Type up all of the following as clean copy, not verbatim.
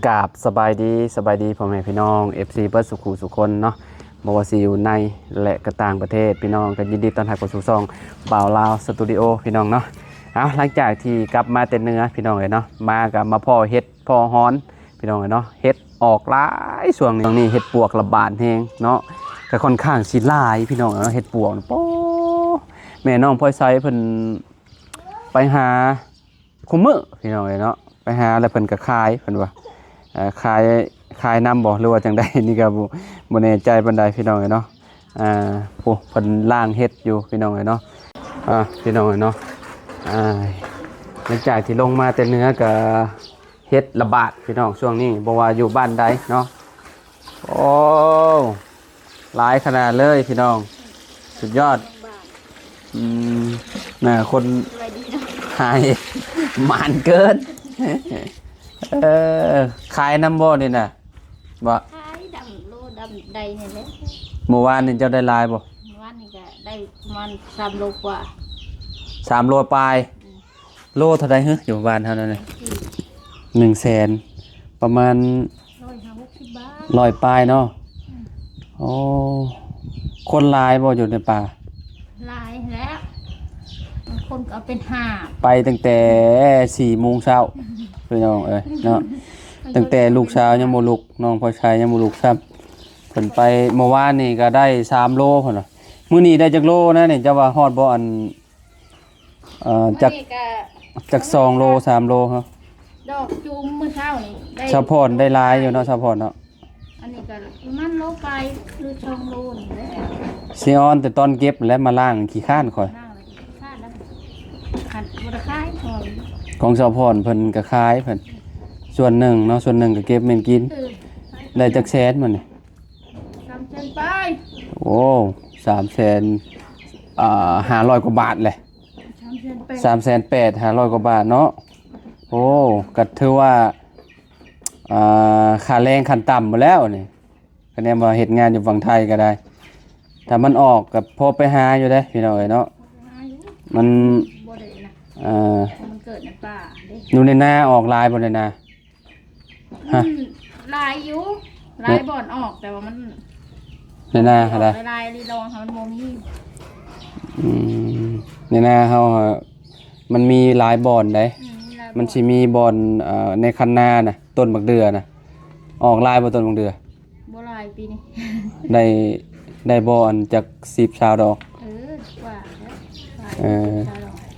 กราบสบายดีพ่อแม่พี่น้อง FC เบิร์ดสุขุสุคนเนาะบ่ว่าสิอยู่ในและก็ต่างประเทศพี่น้องก็ยินดีต้อนรับเข้าสู่ช่องบ่าวลาวสตูดิโอพี่น้องเนาะเอาหลังจากที่กลับมาเต็มเนื้อพี่น้องเลยเนาะมากับมาพ่อเฮ็ดพ่อฮ้อนพี่น้องเลยเนาะเฮ็ดออกหลายช่วงนี้เฮ็ดปวกระบาดแฮงเนาะก็ค่อนข้างสิหลายพี่น้องเนาะเฮ็ดปวกโป๊แม่น้องพลอยไซเพิ่นไปหาคุมื้อพี่น้องเลยเนาะไปหาแล้วเพิ่นก็ขายเพิ่นว่าขายน้ำบ่หรือว่าจังใดนี่ก็บ่แน่ใจปานใดพี่น้องเนาะโอ้เพิ่นล่างเฮ็ดอยู่พี่น้องเนาะพี่น้องเนาะหลังจากที่ลงมาแต่เนื้อก็เฮ็ดระบาดพี่น้องช่วงนี้บ่ว่าอยู่บ้านใดเนาะโอ้หลายขนาดเลยพี่น้องสุดยอดน่ะคนหายหมานเกินขายน้ำบ่นี่น่ะบ่ขายดำโลดำใดเนี่ยแหละเมื่อวานนี่เจ้าได้ลายบ่วันนี้ก็ได้ประมาณ3 โลกว่า3 โลปลายโลเท่าใดฮะอยู่บ้านเท่านั้นน่ะ100,000ประมาณ160 บาท100ปลายเนาะโอ้คนหลายบ่อยู่ในป่าหลายแล้วบางคนก็เอาเป็น5ไปตั้งแต่ 4 โมงเช้าพี่น้องเอ้ยเนาะตั้งแต่ลูกเช้ายังบ่ลุกน้องพ่อชายยังบ่ลุกครับเพิ่นไปเมื่อวานนี่ก็ได้3 โลพุ่นน่ะมื้อนี้ได้จักโลนะนี่เจ้าว่าฮอดบ่อันจาก2 โล 3 โลฮะดอกจุ่มมื้อเช้านี่ได้ซัพพอร์ตได้หลายอยู่เนาะซัพพอร์ตเนาะอันนี้ก็ประมาณโลไปหรือ2 โลนี่แหละซีออนแต่ตอนเก็บแล้วมาล้างขี้ข้านข่อยล้างแล้วคาดแล้วคันบ่ได้ขายพอของซัพพอร์ตเพิ่นก็ขายเพิ่นส่วนหนึ่งเนาะส่วนหนึ่งก็เก็บแม่นกินได้จักแสนมันนี่300,000ไปโอ้300,000 500 กว่าบาทเลย380,000 500 กว่าบาทเนาะโอ้ก็ถือว่าค่าแรงขั้นต่ำหมดแล้วนี่คะแนนว่าเฮ็ดงานอยู่ฝั่งไทยก็ได้ถ้ามันออกก็พอไปหาอยู่เด้พี่น้องเอ้ยเนาะมันบ่ได้นะมันเกิดในป่าเด้อยู่ในนาออกลายบ่ในนาฮะลายอยู่ลายบ่อนออกแต่ว่ามันในนาอะไรลายลีลองมันโมมีในนาเฮามันมีหลายบ่อนได้มันสิมีบ่อนในคันนาน่ะต้นบักเดือน่ะออกลายบ่ต้นบักเดือบ่ลายปีนี้ได้บ่อนจาก10 ชาวดอกว่า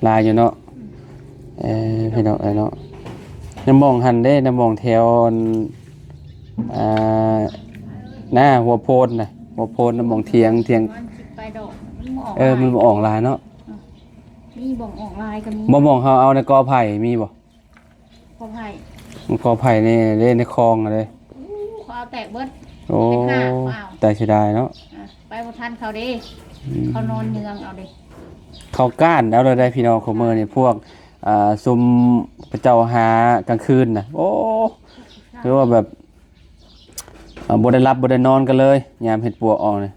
ลายอยู่เนาะพี่น้องเนาะน้ำมองหันได้น้ำมองแถวหน้าหัวโพนน่ะหัวโพนน้ำมองเทียงมันออกลายเนาะมีบ่องออกลายก็มีบ่มองเขาเอาในกอไผ่มีบ่กอไผ่ในคลองอะไรเขาเอาแตกเบิดโอ้แต่เสียดายเนาะไปบ่ทันเขาดิเขานอนเนืองเอาดิเขาก้านแล้วได้พี่น้องของเมื่อนี่พวกซุมพระเจ้าหากลางคืนน่ะโอ้เรียกว่าแบบบ่ได้รับบ่ได้นอนกันเลยยามเห็ดปวกออกนี่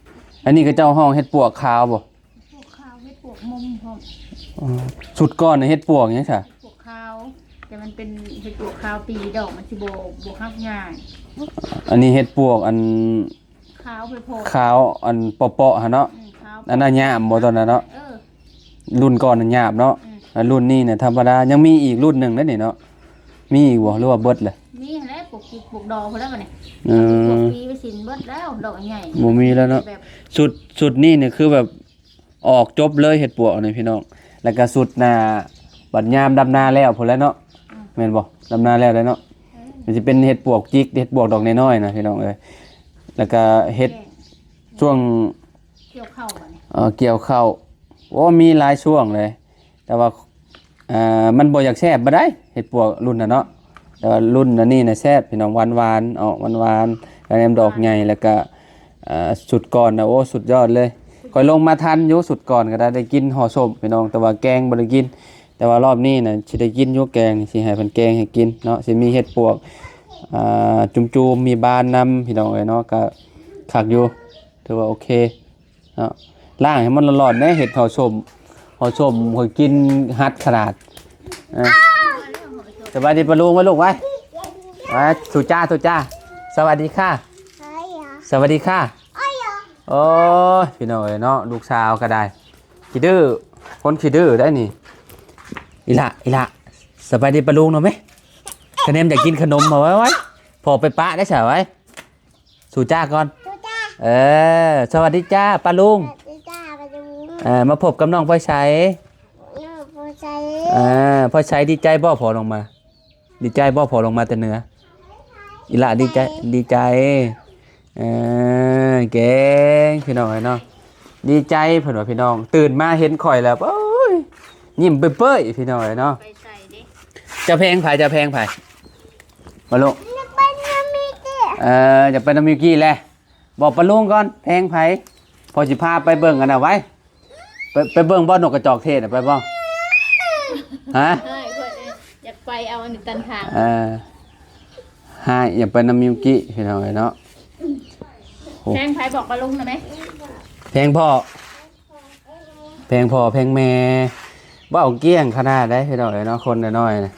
อันนี้ก็เจ้าห้องเห็ดปวกขาวบ่ปวกขาวเห็ดปวกมุมพร้อมสุดก้อนเห็ดปวกอย่างนี้ค่ะปวกขาวแต่มันเป็นเห็ดปวกขาวปีดอกมันสิบ่ฮักง่ายอันนี้เห็ดปวกอันขาวไปโพดขาวอันเปาะๆหั่นเนาะอันนั้นหยาบบ่ตอนนั้นเนาะรุ่นก่อนนั้นหยาบเนาะรุ่นนี้เนี่ยธรรมดายังมีอีกรุ่นหนึ่งนั่นนี่เนาะมีอีกบ่หรือว่าเบิดเลยมีแล้วปลูกดอกพอแล้วกันเนี่ยปลูกปีไปสินเบิดแล้วดอกใหญ่บ่มีแล้วเนาะสุดนี่เนี่ยคือแบบออกจบเลยเห็ดปวกนี่พี่น้องแล้วก็สุดหน้าบัดยามดำนาแล้วพุ่นแล้วเนาะแม่นบ่ดำนาแล้วเนาะมันสิเป็นเห็ดปวกจิกเห็ดปวกดอกน้อยๆนะพี่น้องเอ้ยแล้วก็เห็ดช่วงเกี่ยวข้าวบ่เนี่ยเกี่ยวข้าวโอ้มีหลายช่วงเลยแต่ว่ามันบ่อยากแซ่บบ่ได้เห็ดปวกรุ่นน่ะเนาะแต่ว่ารุ่นอันนี้น่ะแซ่บพี่น้องหวานๆออกหวานๆแล้วแหนมดอกใหญ่แล้วก็สุดก่อนน่ะโอ้สุดยอดเลยค่อยลงมาทันอยู่สุดก่อนก็ได้กินห่อส้มพี่น้องแต่ว่าแกงบ่ได้กินแต่ว่ารอบนี้น่ะสิได้กินอยู่แกงสิให้เพิ่นแกงให้กินเนาะสิมีเห็ดปวกจุ่มๆมีบานนำพี่น้องเอ้ยเนาะก็คักอยู่ถือว่าโอเคเนาะล้างให้มันร้อนๆแน่เห็ดห่อส้มค่อยกินฮัดขนาดสบายดีปะลุงไว้ลูกไว้ สุจ้าสวัสดีค่ะสวัสดีค่ะโอ้ยพี่น้องเอ้ยเนาะลูกสาวก็ได้ขี้ดื้อคนขี้ดื้อได้นี่อีละสบายดีปะลุงเนาะไหมคะแนนอยากกินขนมมาไว้พอไปปะได้ใช่ไว้สู่จ้าก่อนสวัสดีจ้าปะลุงมาพบกับน้องพ่อชัยพ่อชัยดีใจบ่พอลงมาดีใจบ่พอลงมาแต่เหนืออีละดีใจเก่งพี่น้องเนาะดีใจเพิ่นว่าพี่น้องตื่นมาเห็นข่อยแล้วโอ้ยยิ้มเปื่อยๆพี่น้องเนาะจะแพงไผมาลุงจะเป็นน้ำมิวกี้แหละบอกปะลุงก่อนแพงไผพอสิพาไปเบิ่งกันน่ะไว้ไปเบิ่งบ่นกกระจอกเทศน่ะไปบ่ฮะอยากไปเอาอันนี้ตันทางอย่าไปน้ำมิวกี้พี่น้องเนาะแพงไผบอกปะลุงหน่อยไหมแพงพ่อแพงแม่บ่เอาเกี้ยงขนาดได้พี่น้องเนาะคนน้อยๆนะ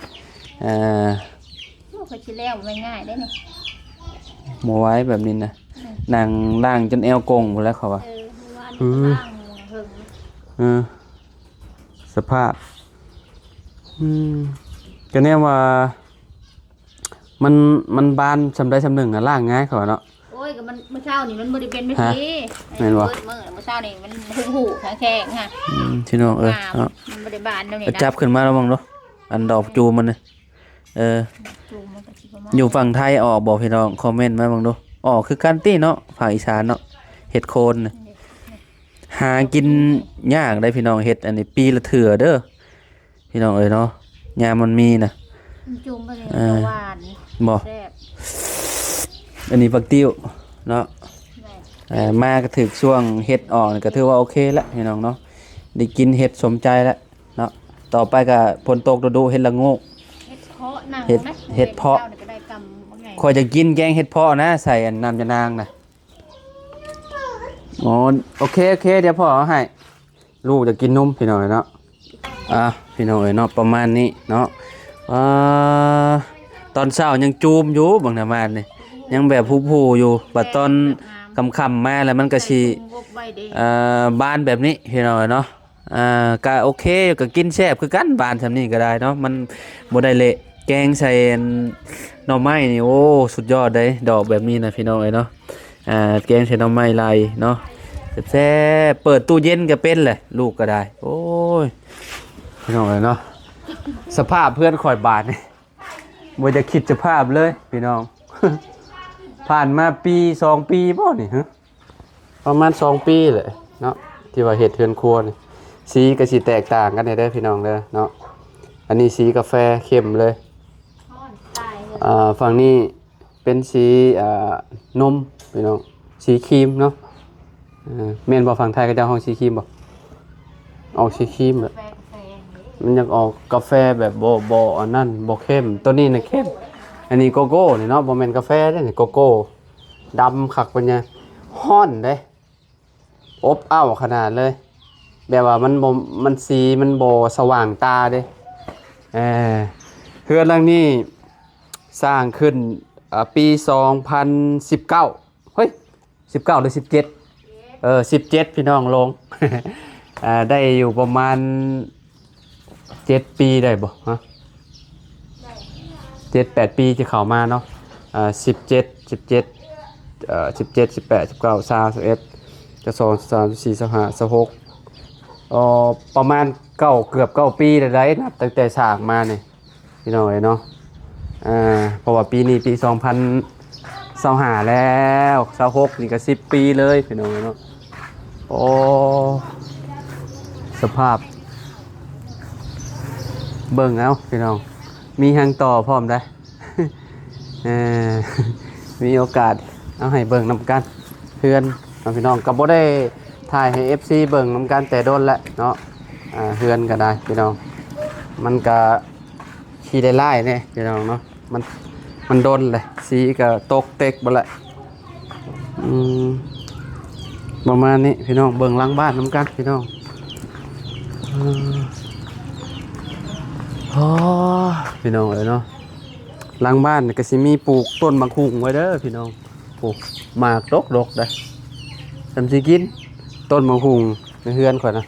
เขาชิ้นแล้วไม่ง่ายได้เนี่ยโมไว้แบบนี้นะนางล่างจนเอวกงหมดแล้วเขาว่าสภาพก็เนี่ยว่ามันบานสำได้สำหนึ่งนะล่างง่ายเขาเนาะโอ้ยกับมันเมื่อเช้านี่มันบริเป็นไม่ดีเมื่อเช้านี่มันหูแข็งค่ะที่น้องมันบริบาลตรงนี้นะจับขึ้นมาแล้วมั้งเนาะอันดอกจูมันเลยอยู่ฝั่งไทยออกบอกพี่น้องคอมเมนต์มาบ้างดูออกคือกันตี้เนาะภาคอีสานเนาะเห็ดโคนหากินยากได้พี่น้องเห็ดอันนี้ปีละเถื่อเด้อพี่น้องเนาะยามมันมีนะจุ่มไปเลยหวานบอกอันนี้ปักติ้วเนาะมาก็ถือช่วงเห็ดออกก็ถือว่าโอเคแล้วพี่น้องเนาะได้กินเห็ดสมใจแล้วเนาะต่อไปก็ฝนตกดูเห็ดละโงกเห็ดเพาะคอยจะกินแกงเห็ดเพาะนะใส่น้ำยานางนะอ๋อโอเคเดี๋ยวพ่อเอาให้ลูกจะกินนมพี่น้อยเนาะพี่น้อยเนาะประมาณนี้เนาะตอนเช้ายังจูมอยู่บางนามาเนี่ยยังแบบผู้อยู่บัดตอนคำมาแล้วมันก็ชีบ้านแบบนี้พี่น้อยเนาะก็โอเคก็กินแซ่บคือกันบ้านทำนี่ก็ได้เนาะมันบ่ได้เละแกงใส่หน่อไม้นี่โอ้สุดยอดเลยดอกแบบนี้นะพี่น้องเนาะแกงใส่หน่อไม้ลายเนาะแซ่บเปิดตู้เย็นก็เป็นแหละลูกก็ได้โอ้ยพี่น้องเนาะสภาพเพื่อนข่อยบาทนี่บ่จะคิดสภาพเลยพี่น้อง ผ่านมาปี2ปีบ่นี่ฮะประมาณ2ปีเลยเนาะที่ว่าเฮ็ดเฮือนครัวนี่สีก็สิแตกต่างกันได้พี่น้องเด้อเนาะอันนี้สีกาแฟเข้มเลยฝั่งนี้เป็นสีนมพี่น้องสีครีมเนาะเมนบอกฝั่งไทยก็จะห้องสีครีมบอกออกสีครีมแบบมันยังออกกาแฟแบบโบอันนั้นโบเข้มตัวนี้นะเข้มอันนี้โกโก้นี่เนาะโบเมนกาแฟได้นี่โกโก้ดำขักเป็นไงห้อนเด้อบอ้าวขนาดเลยแบบว่ามันสีมันโบสว่างตาเด้เฮือนหลังนี้สร้างขึ้นปี2019เฮ้ย19หรือ17 17พี่น้องลง ได้อยู่ประมาณ7 ปีได้บ่ฮะ7-8 ปีที่เข้ามาเนาะ17 18 19 20 21 22 23 24 25 26ประมาณเกือบ9 ปีได้นับตั้งแต่สร้างมานี่พี่น้องเนาะเพราะว่าปีนี้ปี2025แล้ว26นี่ก็10 ปีเลยพี่น้องเนาะโอ้สภาพเบิ่งเอาพี่น้องมีทางต่อพร้อมได้ มีโอกาสเอาให้เบิ่งนำกันเพื่อนพี่น้องก็บ่ได้ถ่ายให้ FC เบิ่งนำกันแต่โดนแล้วเนาะเพื่อนก็ได้พี่น้องมันก็ขี้ได้ไล่เนี่ยพี่น้องเนาะมันโดนเลยสีก็ตกเต็กบ่ละประมาณนี้พี่น้องเบิ่งหลังบ้านน้ำกันพี่น้องพี่น้องเลยเนาะ หลังบ้านก็สิมีปลูกต้นมะขุ่งไว้เด้อพี่น้องปลูกหมากดกได้ทำสิกินต้นมะขุ่งในเฮือนข่อยนะ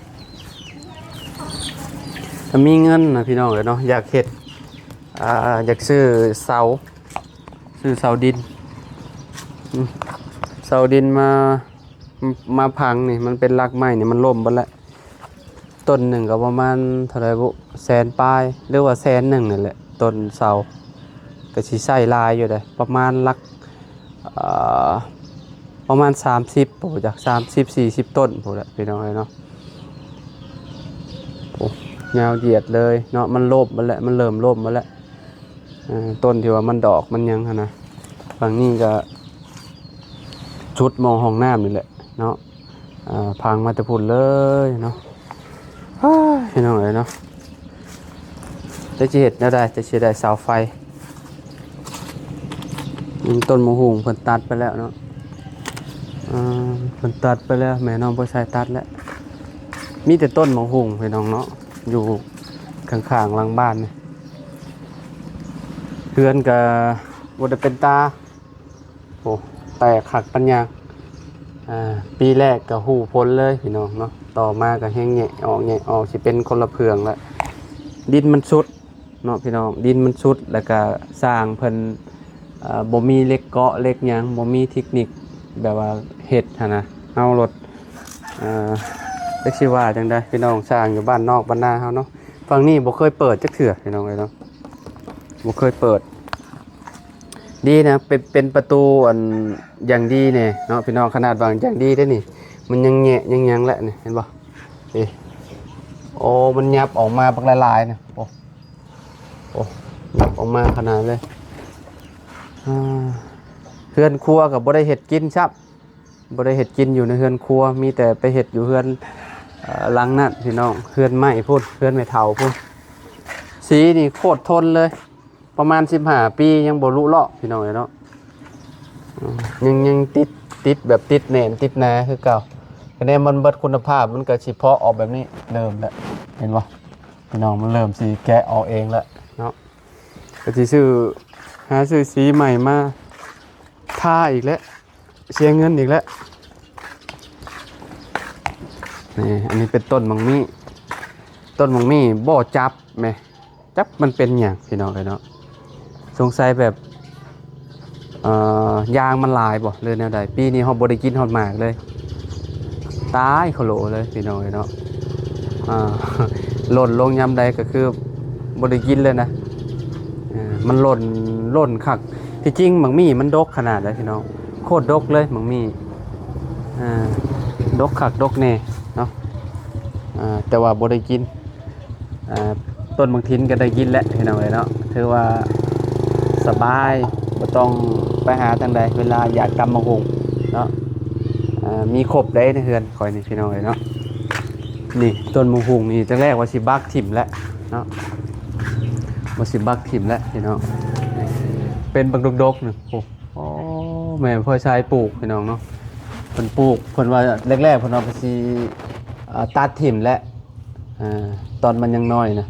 ถ้ามีเงินนะพี่น้องเนาะอยากเฮ็ดอยากซื้อเสาดินเสาดินมาพังนี่มันเป็นรากไม้นี่มันล่มไปแล้วต้นหนึ่งก็ประมาณเท่าไหร่บุแสนปลายหรือว่า100,000นี่แหละต้นเสาก็สิใช้ลายอยู่ได้ประมาณหลักประมาณ30ผมจาก30-40ต้นผมแหละพี่น้องเนาะโอ้ยาวเหยียดเลยเนาะมันล่มมาแล้วมันเริ่มล่มมาแล้วต้นที่ว่ามันดอกมันยังนะฝั่งนี้ก็ชุดมองห้องน้ำนี่แหละเนาะพังมาแต่พุ่นเลยเนาะพี่น้องเนาะจะเห็ดได้จะเสียได้เสาไฟต้นมะฮุงเพิ่นตัดไปแล้วเนาะเพิ่นตัดไปแล้วแม่น้องบ่ใส่ตัดแล้วมีแต่ต้นมะฮุงพี่น้องเนาะอยู่ข้างๆหลังบ้านนี่เพื่อนก็บ่ได้เป็นตาโอ้แตกหักปัญญาปีแรกก็หูพ้นเลยพี่น้องเนาะต่อมาก็แห้งแงะออกสิเป็นคนละเพืองแล้วดินมันสุดเนาะพี่น้องดินมันสุดแล้วก็สร้างเพิ่นบ่มีเหล็กเกาะเหล็กหยังบ่มีเทคนิคแบบว่าเฮ็ดหั่นนะเฮารถเรียกสิว่าจังได๋พี่น้องสร้างอยู่บ้านนอกบ้านนาเฮาเนาะฝั่งนี้บ่เคยเปิดจักเทื่อพี่น้องเอ้ยเนาะบ่เคยเปิดดีนะเป็นประตูอันอย่างดีเนี่ยเนาะพี่น้องขนาดบางอย่างดีได้นี่มันยังแงะยังแหละนี่เห็นบ่โอ้มันยับออกมาบักหลายๆเนี่ยโอ้ยับออกมาขนาดเลยเฮือนครัวกับบ่ได้เห็ดกินครับบ่ได้เห็ดกินอยู่ในเฮือนครัวมีแต่ไปเห็ดอยู่เฮือนหลังนั่นพี่น้องเฮือนไม้พุ่นเฮือนไม้เถาพุ่นสีนี่โคตรทนเลยประมาณ15 ปียังบ่รู้เลาะพี่น้องเนาะยังติดแบบติดแหน่นติดหนาคือเก่าคะแนนมันเบิดคุณภาพมันก็สิเพาะออกแบบนี้เริ่มแล้วเห็นบ่พี่น้องมันเริ่มสิแกะออกเองแล้วเนาะก็สิหาซื้อสีใหม่มาทาอีกแล้วเสียเงินอีกแล้วนี่อันนี้เป็นต้นมังมี่บ่จับแม่จับมันเป็นหยังพี่น้องเนาะสงสัยแบบยางมันลายบ่เลยแนวใดปีนี้เฮาบ่ได้กินฮอดหมากเลยตายโคโลเลยพี่น้องเนาะหล่นลงยามใดก็คือบ่ได้กินเลยนะมันหล่นคักที่จริงมังมี่มันดกขนาดเลยพี่น้องโคตรดกเลยมังมี่ดกคักดกแน่เนาะแต่ว่าบ่ได้กินต้นบางทินก็ได้กินแล้วพี่น้องเนาะถือว่าสบายบ่ต้องไปหาทางใดเวลาอยากตำมะฮุงเนาะมีครบได้ในเฮือนคอยนี่พี่น้องเนาะนี่ต้นมะฮุงนี่ตั้งแรกว่าสิบักถิ่มแล้วเนาะว่าสิบักถิ่มแล้วพี่น้องเป็นบักดกๆนึงโอ้แม่พ่อชายปลูกพี่น้องเนาะเพิ่นปลูกเพิ่นว่าแรกๆเพิ่นเอาไปสิตัดถิ่มแล้วตอนมันยังน้อยนะ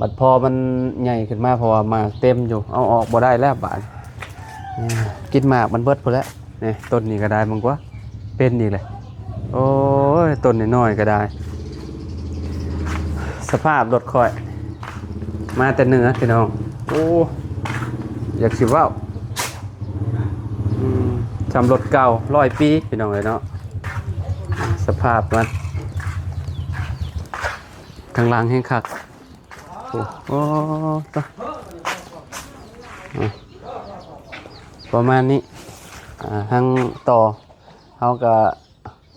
บัดพอมันใหญ่ขึ้นมาเพราะว่าหมากเต็มอยู่เอาออกบ่ได้แล้วบาดกินหมากมันเบิดพุ่นแล้วนี่ต้นนี้ก็ได้มันกว่าเป็นนี่เลยโอ้ยต้นน้อยๆก็ได้สภาพรถค่อยมาแต่เหนือพี่น้องโอ้อยากสิว้าวจำรถเก่า100 ปีพี่น้องเลยเนาะสภาพมันทางล่างแห้งคักโอ้ประมาณนี้ทางต่อเขาก็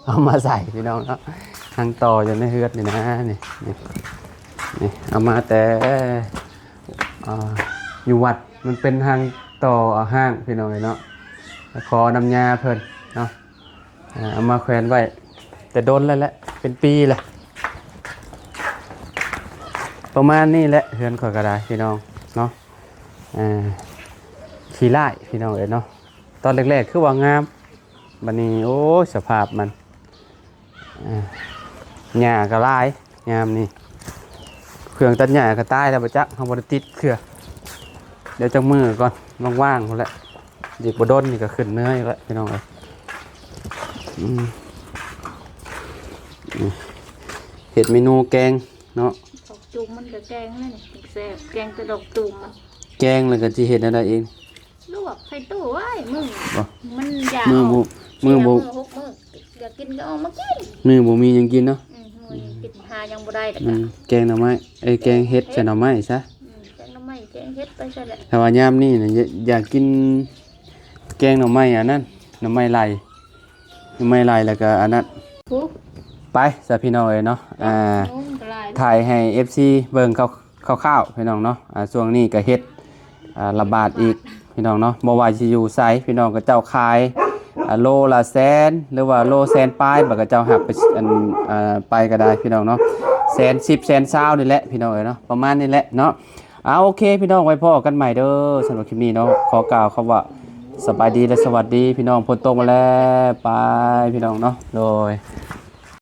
เอามาใส่พี่น้องเนาะทางต่ออยู่ในเฮือดนี่นะนี่เอามาแต่อยู่วัดมันเป็นทางต่อห้างพี่น้องเนาะขอน้ำยาเพิ่นเนาะเอามาแขวนไว้แต่โดนแล้วแหละเป็นปีแหละประมาณนี้แหละเฮือนข่อยก็ได้พี่น้องเนาะขี้ไล่พี่น้องเนาะตอนแรกๆคือว่างามบัดนี้โอ้สภาพมันหญ้าก็ลายงามนี่เครื่องตัดหญ้าก็ตายแล้วบ่จักเฮาบ่ได้ติดเครือ เดี๋ยวจักมือก่อนว่างๆพุ่นแหละเด็กบ่ดนนี่ก็ขึ้นเนื้ออีกแล้วพี่น้องเอ้ยเฮ็ดเมนูแกงเนาะดอกตูมมันก็แกงนั่นนี่แซ่บแกงแต่ดอกตูมมันแกงแล้วก็สิเฮ็ดอะไรเองลวกใส่ตู้ไว้มึงมันยาวมือมือหกมื้ออยากกินก็เอามากินมือบ่มีหยังกินเนาะมื้อกินหายังบ่ได้ดอกแกงหน่อไม้แกงเฮ็ดใส่หน่อไม้ซะแกงหน่อไม้แกงเฮ็ดไปซะแหละถ้าว่ายามนี้น่ะอยากกินแกงหน่อไม้อันนั้นหน่อไม้ไหลแล้วก็อันนั้นไปซะพี่น้องเอ้ยเนาะถ่ายให้ FC เบิ่งคร่าวๆพี่น้องเนาะช่วงนี้ก็เฮ็ดระบาดอีกพี่น้องเนาะบ่ว่าสิอยู่ไสพี่น้องก็เจ้าขายโลละแสนหรือว่าโลแสนปลายบัดก็เจ้าหักไปไปก็ได้พี่น้องเนาะแสน10แสน20นี่แหละพี่น้องเอ้ยเนาะประมาณนี้แหละเนาะโอเคพี่น้องไว้พอกันใหม่เด้อสำหรับคลิปนี้เนาะขอกล่าวคำว่าสบายดีและสวัสดีพี่น้องพ้นตกมาแล้วไปพี่น้องเนาะโดย